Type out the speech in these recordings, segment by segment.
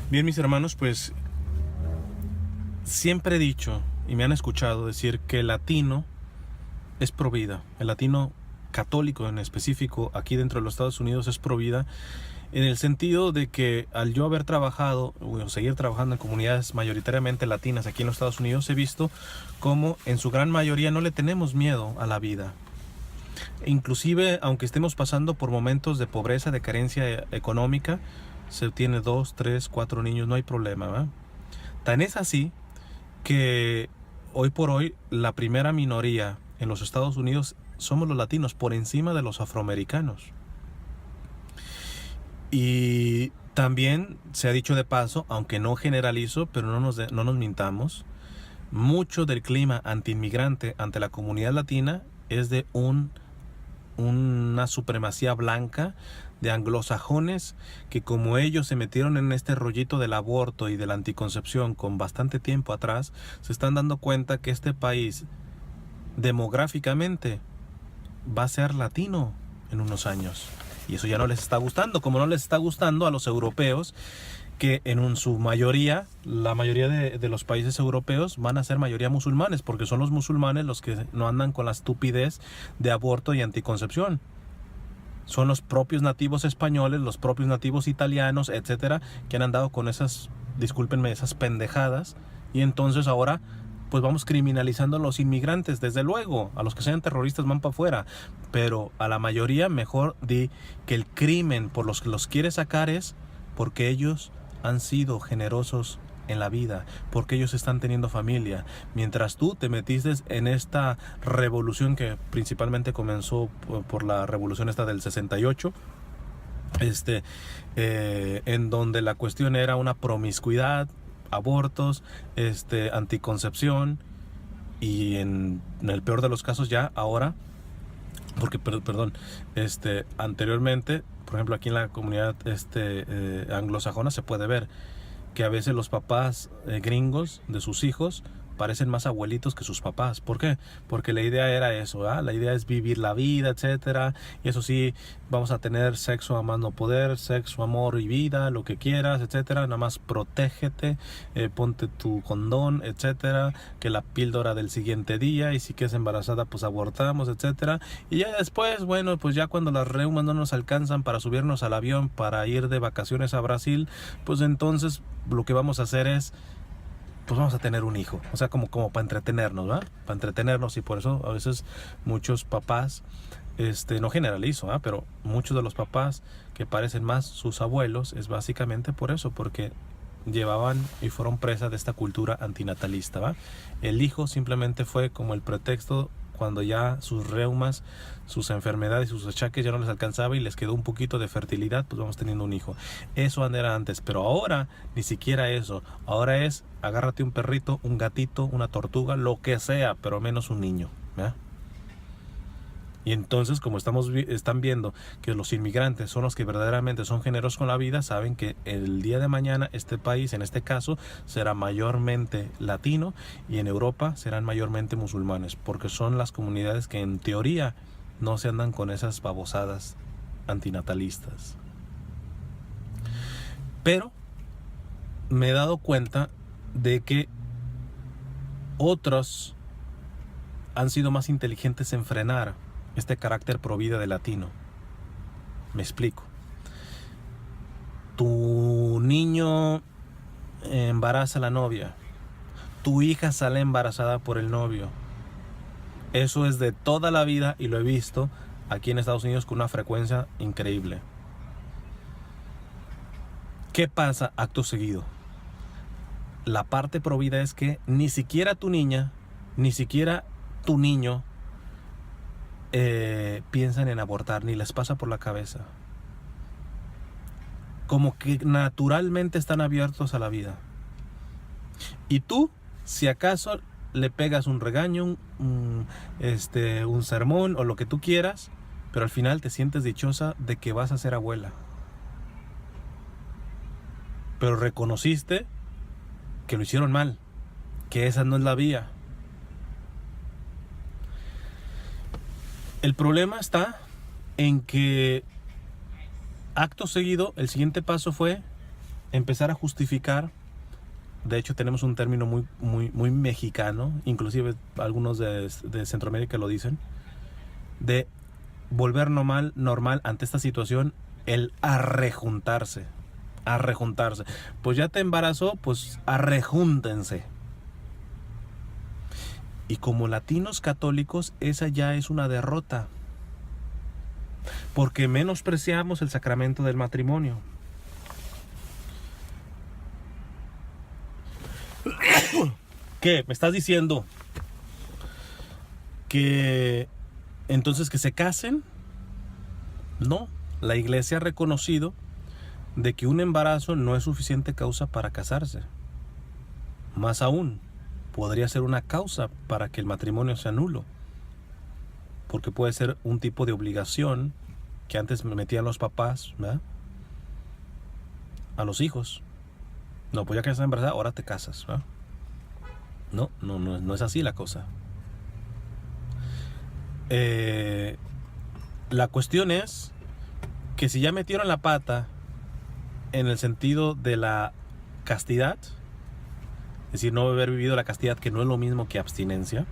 Bien, mis hermanos, pues siempre he dicho y me han escuchado decir que el latino es pro vida. El latino católico en específico aquí dentro de los Estados Unidos es pro vida, en el sentido de que al yo haber trabajado o seguir trabajando en comunidades mayoritariamente latinas aquí en los Estados Unidos, he visto cómo en su gran mayoría no le tenemos miedo a la vida. Inclusive aunque estemos pasando por momentos de pobreza, de carencia económica, se tiene 2, 3, 4 niños, no hay problema, ¿verdad? Tan es así que hoy por hoy la primera minoría en los Estados Unidos somos los latinos, por encima de los afroamericanos. Y también se ha dicho de paso, aunque no generalizo, pero no nos mintamos, mucho del clima antiinmigrante ante la comunidad latina es de una supremacía blanca de anglosajones que, como ellos se metieron en este rollito del aborto y de la anticoncepción con bastante tiempo atrás, se están dando cuenta que este país demográficamente va a ser latino en unos años. Y eso ya no les está gustando, como no les está gustando a los europeos, que en su mayoría, la mayoría de los países europeos van a ser mayoría musulmanes, porque son los musulmanes los que no andan con la estupidez de aborto y anticoncepción. Son los propios nativos españoles, los propios nativos italianos, etcétera, que han andado con esas, discúlpenme, esas pendejadas. Y entonces ahora pues vamos criminalizando a los inmigrantes. Desde luego, a los que sean terroristas van para afuera, pero a la mayoría mejor di que el crimen por los que los quiere sacar es porque ellos han sido generosos en la vida, porque ellos están teniendo familia, mientras tú te metiste en esta revolución que principalmente comenzó por la revolución esta del 68, en donde la cuestión era una promiscuidad, abortos, anticoncepción, y en el peor de los casos ya ahora, porque perdón, anteriormente, por ejemplo aquí en la comunidad anglosajona se puede ver que a veces los papás gringos de sus hijos parecen más abuelitos que sus papás. ¿Por qué? Porque la idea era eso, ¿verdad? La idea es vivir la vida, etcétera. Y eso sí, vamos a tener sexo a más no poder, sexo, amor y vida, lo que quieras, etcétera. Nada más protégete, ponte tu condón, etcétera. Que la píldora del siguiente día, y si quedas embarazada, pues abortamos, etcétera. Y ya después, bueno, pues ya cuando las reumas no nos alcanzan para subirnos al avión para ir de vacaciones a Brasil, pues entonces lo que vamos a hacer es, pues vamos a tener un hijo, o sea, como para entretenernos, ¿verdad? Para entretenernos. Y por eso a veces muchos papás, no generalizo, ¿verdad? Pero muchos de los papás que parecen más sus abuelos es básicamente por eso, porque llevaban y fueron presa de esta cultura antinatalista, ¿va? El hijo simplemente fue como el pretexto cuando ya sus reumas, sus enfermedades, sus achaques ya no les alcanzaba y les quedó un poquito de fertilidad, pues vamos teniendo un hijo. Eso era antes, pero ahora ni siquiera eso. Ahora es, agárrate un perrito, un gatito, una tortuga, lo que sea, pero menos un niño, ¿verdad? Y entonces, como están viendo que los inmigrantes son los que verdaderamente son generosos con la vida, saben que el día de mañana este país, en este caso, será mayormente latino, y en Europa serán mayormente musulmanes, porque son las comunidades que en teoría no se andan con esas babosadas antinatalistas. Pero me he dado cuenta de que otros han sido más inteligentes en frenar este carácter pro vida de latino. Me explico. Tu niño embaraza a la novia, tu hija sale embarazada por el novio. Eso es de toda la vida y lo he visto aquí en Estados Unidos con una frecuencia increíble. ¿Qué pasa acto seguido? La parte pro vida es que ni siquiera tu niña, ni siquiera tu niño piensan en abortar, ni les pasa por la cabeza. Como que naturalmente están abiertos a la vida. Y tú, si acaso le pegas un regaño, un sermón o lo que tú quieras, pero al final te sientes dichosa de que vas a ser abuela. Pero reconociste que lo hicieron mal, que esa no es la vía. El problema está en que acto seguido el siguiente paso fue empezar a justificar. De hecho, tenemos un término muy mexicano, inclusive algunos de Centroamérica lo dicen, de volver normal ante esta situación el arrejuntarse. Pues ya te embarazó, pues arrejúntense. Y como latinos católicos, esa ya es una derrota, porque menospreciamos el sacramento del matrimonio. ¿Qué? ¿Me estás diciendo que entonces que se casen? No, la iglesia ha reconocido de que un embarazo no es suficiente causa para casarse. Más aún, podría ser una causa para que el matrimonio sea nulo, porque puede ser un tipo de obligación que antes metían los papás, ¿verdad?, a los hijos. No, pues ya que estás embarazada, ahora te casas, ¿verdad? No es así la cosa. La cuestión es que si ya metieron la pata en el sentido de la castidad, es decir, no haber vivido la castidad, que no es lo mismo que abstinencia.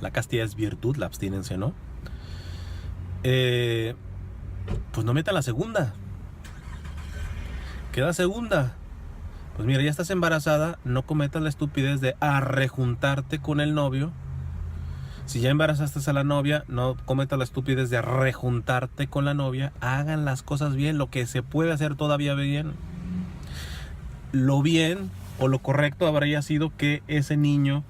La castidad es virtud, la abstinencia no. Pues no metan la segunda. Queda segunda. Pues mira, ya estás embarazada, no cometas la estupidez de arrejuntarte con el novio. Si ya embarazaste a la novia, no cometas la estupidez de rejuntarte con la novia. Hagan las cosas bien, lo que se puede hacer todavía bien. Lo bien o lo correcto habría sido que ese niño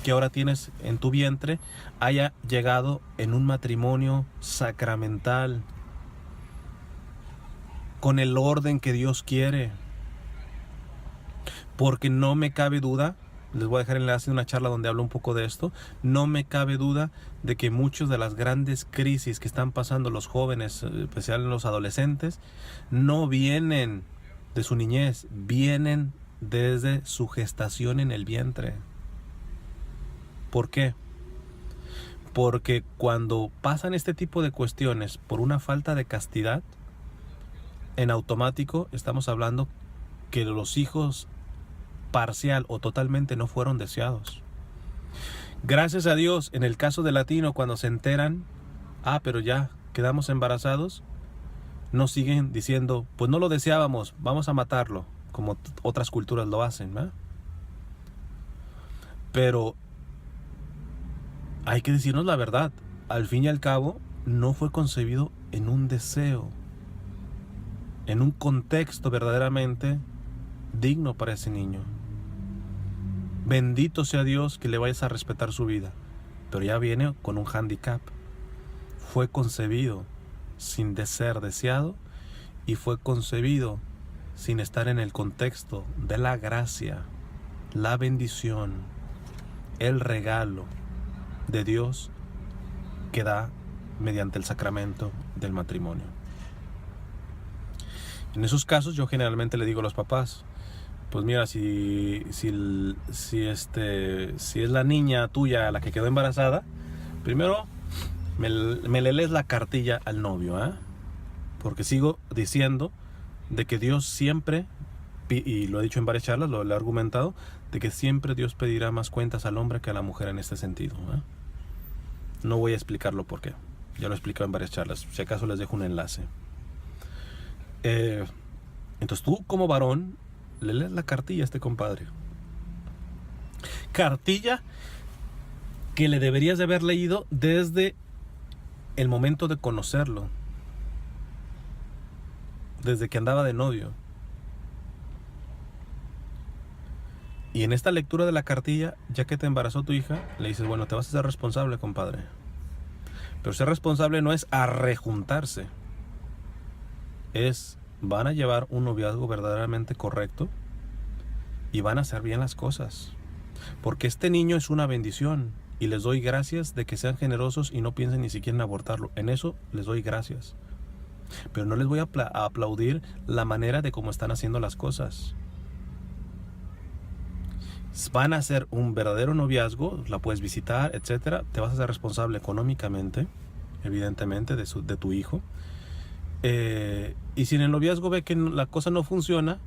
que ahora tienes en tu vientre haya llegado en un matrimonio sacramental, con el orden que Dios quiere. Porque no me cabe duda, les voy a dejar el enlace de una charla donde hablo un poco de esto, no me cabe duda de que muchas de las grandes crisis que están pasando los jóvenes, especialmente los adolescentes, no vienen de su niñez, vienen desde su gestación en el vientre. ¿Por qué? Porque cuando pasan este tipo de cuestiones por una falta de castidad, en automático estamos hablando que los hijos parcial o totalmente no fueron deseados. Gracias a Dios, en el caso de latino, cuando se enteran, pero ya quedamos embarazados, no siguen diciendo, pues no lo deseábamos, vamos a matarlo, como otras culturas lo hacen, ¿verdad? Pero hay que decirnos la verdad, al fin y al cabo, no fue concebido en un deseo, en un contexto verdaderamente digno para ese niño. Bendito sea Dios que le vayas a respetar su vida, pero ya viene con un hándicap. Fue concebido sin ser deseado y fue concebido sin estar en el contexto de la gracia, la bendición, el regalo de Dios que da mediante el sacramento del matrimonio. En esos casos yo generalmente le digo a los papás, pues mira, si es la niña tuya la que quedó embarazada, primero me le lees la cartilla al novio, ¿eh? Porque sigo diciendo de que Dios siempre, y lo he dicho en varias charlas, lo he argumentado, de que siempre Dios pedirá más cuentas al hombre que a la mujer en este sentido, ¿eh? No voy a explicarlo por qué, ya lo he explicado en varias charlas, si acaso les dejo un enlace. Entonces tú como varón le lees la cartilla a este compadre. Cartilla que le deberías de haber leído desde el momento de conocerlo, desde que andaba de novio. Y en esta lectura de la cartilla, ya que te embarazó tu hija, le dices, bueno, te vas a ser responsable, compadre. Pero ser responsable no es arrejuntarse. Van a llevar un noviazgo verdaderamente correcto y van a hacer bien las cosas. Porque este niño es una bendición y les doy gracias de que sean generosos y no piensen ni siquiera en abortarlo. En eso les doy gracias. Pero no les voy a aplaudir la manera de cómo están haciendo las cosas. Van a hacer un verdadero noviazgo, la puedes visitar, etcétera. Te vas a ser responsable económicamente, evidentemente, de tu hijo. Y si en el noviazgo ve que la cosa no funciona,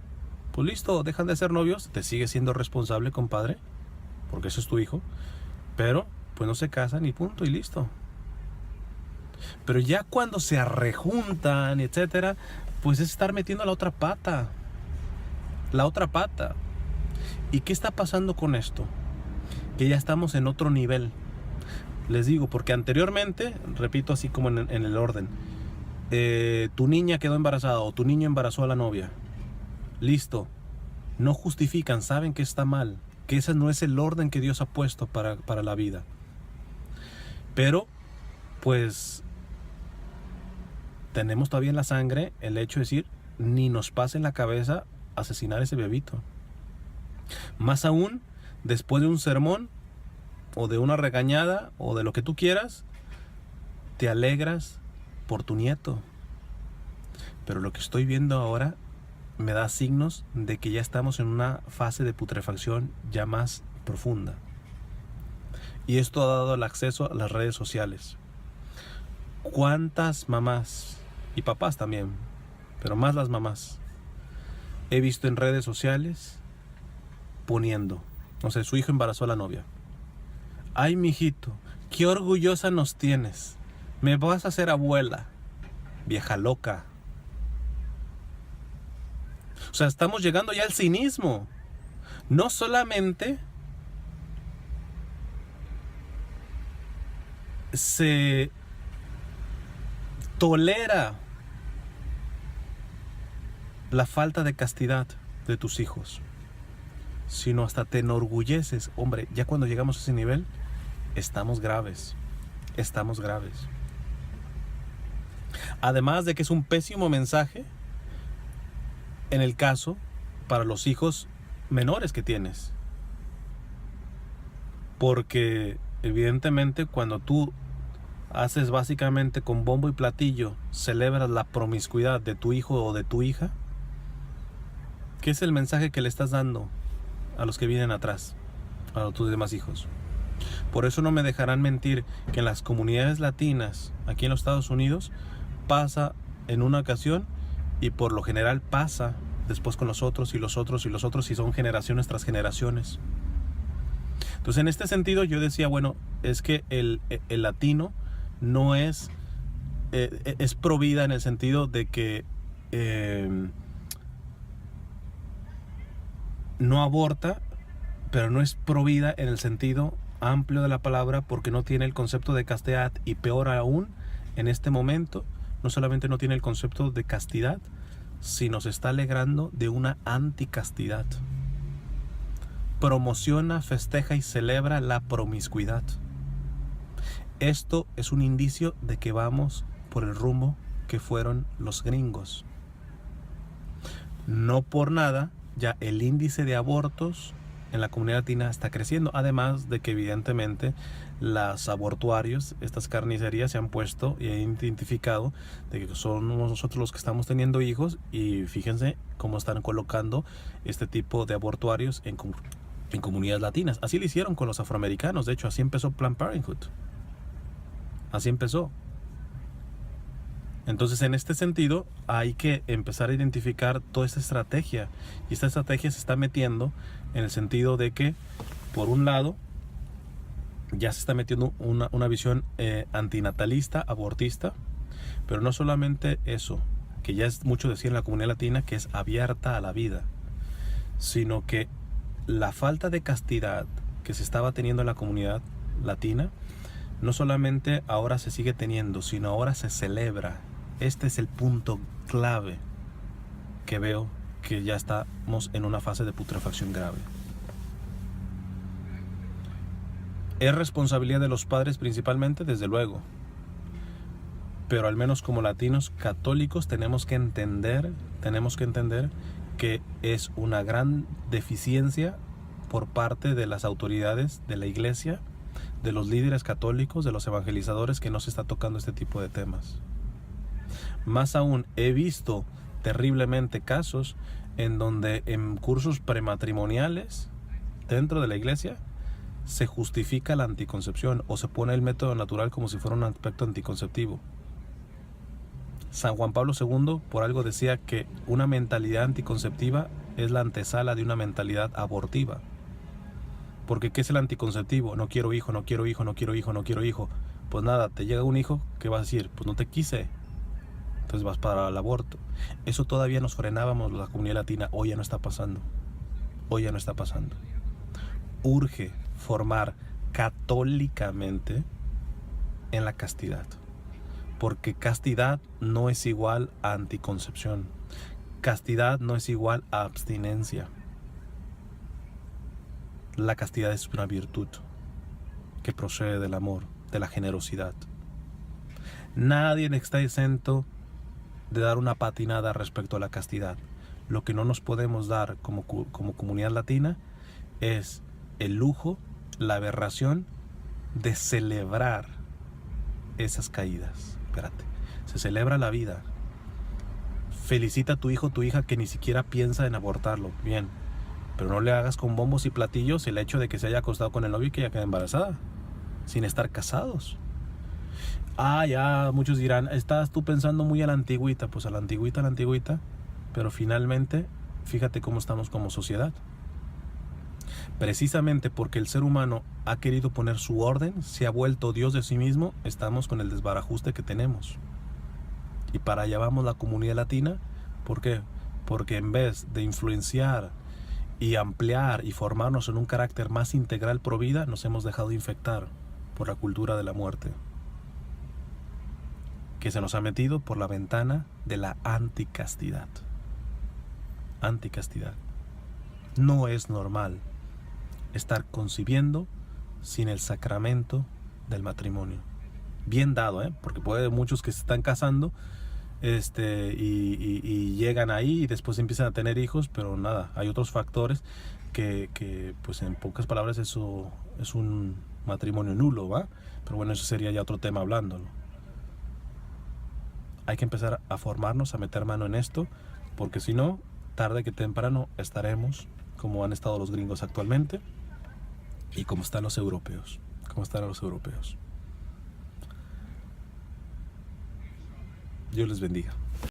pues listo, dejan de ser novios, te sigues siendo responsable, compadre, porque ese es tu hijo, pero pues no se casan y punto y listo. Pero ya cuando se arrejuntan, etcétera, pues es estar metiendo la otra pata. La otra pata. ¿Y qué está pasando con esto? Que ya estamos en otro nivel. Les digo, porque anteriormente, repito así como en el orden, tu niña quedó embarazada o tu niño embarazó a la novia. Listo. No justifican, saben que está mal, que ese no es el orden que Dios ha puesto para la vida. Pero, pues, tenemos todavía en la sangre el hecho de decir, ni nos pase en la cabeza asesinar a ese bebito. Más aún, después de un sermón, o de una regañada, o de lo que tú quieras, te alegras por tu nieto. Pero lo que estoy viendo ahora me da signos de que ya estamos en una fase de putrefacción ya más profunda. Y esto ha dado el acceso a las redes sociales. ¿Cuántas mamás y papás también, pero más las mamás, he visto en redes sociales poniendo, no sé, su hijo embarazó a la novia? Ay, mijito, qué orgullosa nos tienes. Me vas a hacer abuela, vieja loca. O sea, estamos llegando ya al cinismo. No solamente se tolera la falta de castidad de tus hijos, sino hasta te enorgulleces. Hombre, ya cuando llegamos a ese nivel, estamos graves. Estamos graves. Además de que es un pésimo mensaje en el caso para los hijos menores que tienes. Porque evidentemente cuando tú haces básicamente con bombo y platillo, celebras la promiscuidad de tu hijo o de tu hija, ¿qué es el mensaje que le estás dando a los que vienen atrás, a tus demás hijos? Por eso no me dejarán mentir que en las comunidades latinas, aquí en los Estados Unidos, pasa en una ocasión y por lo general pasa después con los otros y los otros y los otros, y son generaciones tras generaciones. Entonces, en este sentido yo decía, bueno, es que el latino no es pro vida en el sentido de que no aborta, pero no es pro vida en el sentido amplio de la palabra, porque no tiene el concepto de castidad, y peor aún, en este momento, no solamente no tiene el concepto de castidad, sino se está alegrando de una anticastidad. Promociona, festeja y celebra la promiscuidad. Esto es un indicio de que vamos por el rumbo que fueron los gringos. No por nada, ya el índice de abortos en la comunidad latina está creciendo, además de que evidentemente los abortuarios, estas carnicerías, se han puesto y han identificado de que somos nosotros los que estamos teniendo hijos, y fíjense cómo están colocando este tipo de abortuarios en comunidades latinas. Así lo hicieron con los afroamericanos, de hecho así empezó Planned Parenthood. Así empezó. Entonces, en este sentido, hay que empezar a identificar toda esta estrategia. Y esta estrategia se está metiendo en el sentido de que, por un lado, ya se está metiendo una visión antinatalista, abortista. Pero no solamente eso, que ya es mucho decir en la comunidad latina, que es abierta a la vida, sino que la falta de castidad que se estaba teniendo en la comunidad latina, no solamente ahora se sigue teniendo, sino ahora se celebra. Este es el punto clave que veo que ya estamos en una fase de putrefacción grave. ¿Es responsabilidad de los padres principalmente? Desde luego. Pero al menos como latinos católicos tenemos que entender que es una gran deficiencia por parte de las autoridades de la iglesia, de los líderes católicos, de los evangelizadores, que no se está tocando este tipo de temas. Más aún, he visto terriblemente casos en donde en cursos prematrimoniales dentro de la iglesia se justifica la anticoncepción o se pone el método natural como si fuera un aspecto anticonceptivo. San Juan Pablo II por algo decía que una mentalidad anticonceptiva es la antesala de una mentalidad abortiva. Porque ¿qué es el anticonceptivo? No quiero hijo, no quiero hijo, no quiero hijo, no quiero hijo. Pues nada, te llega un hijo, ¿qué vas a decir? Pues no te quise. Entonces vas para el aborto. Eso todavía nos frenábamos la comunidad latina. Hoy ya no está pasando. Hoy ya no está pasando. Urge formar católicamente en la castidad. Porque castidad no es igual a anticoncepción. Castidad no es igual a abstinencia. La castidad es una virtud que procede del amor, de la generosidad. Nadie está exento de dar una patinada respecto a la castidad. Lo que no nos podemos dar como comunidad latina es el lujo, la aberración de celebrar esas caídas. Espérate, se celebra la vida. Felicita a tu hijo o tu hija que ni siquiera piensa en abortarlo. Bien, pero no le hagas con bombos y platillos el hecho de que se haya acostado con el novio y que ella quede embarazada, sin estar casados. Ya, muchos dirán, estás tú pensando muy a la antigüita. Pues a la antigüita, pero finalmente, fíjate cómo estamos como sociedad. Precisamente porque el ser humano ha querido poner su orden, se ha vuelto Dios de sí mismo, estamos con el desbarajuste que tenemos. Y para allá vamos la comunidad latina. ¿Por qué? Porque en vez de influenciar y ampliar y formarnos en un carácter más integral pro vida, nos hemos dejado infectar por la cultura de la muerte, que se nos ha metido por la ventana de la anticastidad. Anticastidad. No es normal estar concibiendo sin el sacramento del matrimonio. Bien dado, porque puede haber muchos que se están casando y llegan ahí y después empiezan a tener hijos, pero nada, hay otros factores que pues en pocas palabras eso es un matrimonio nulo, ¿va? Pero bueno, eso sería ya otro tema hablándolo. Hay que empezar a formarnos, a meter mano en esto, porque si no, tarde que temprano estaremos como han estado los gringos actualmente y como están los europeos. Dios les bendiga.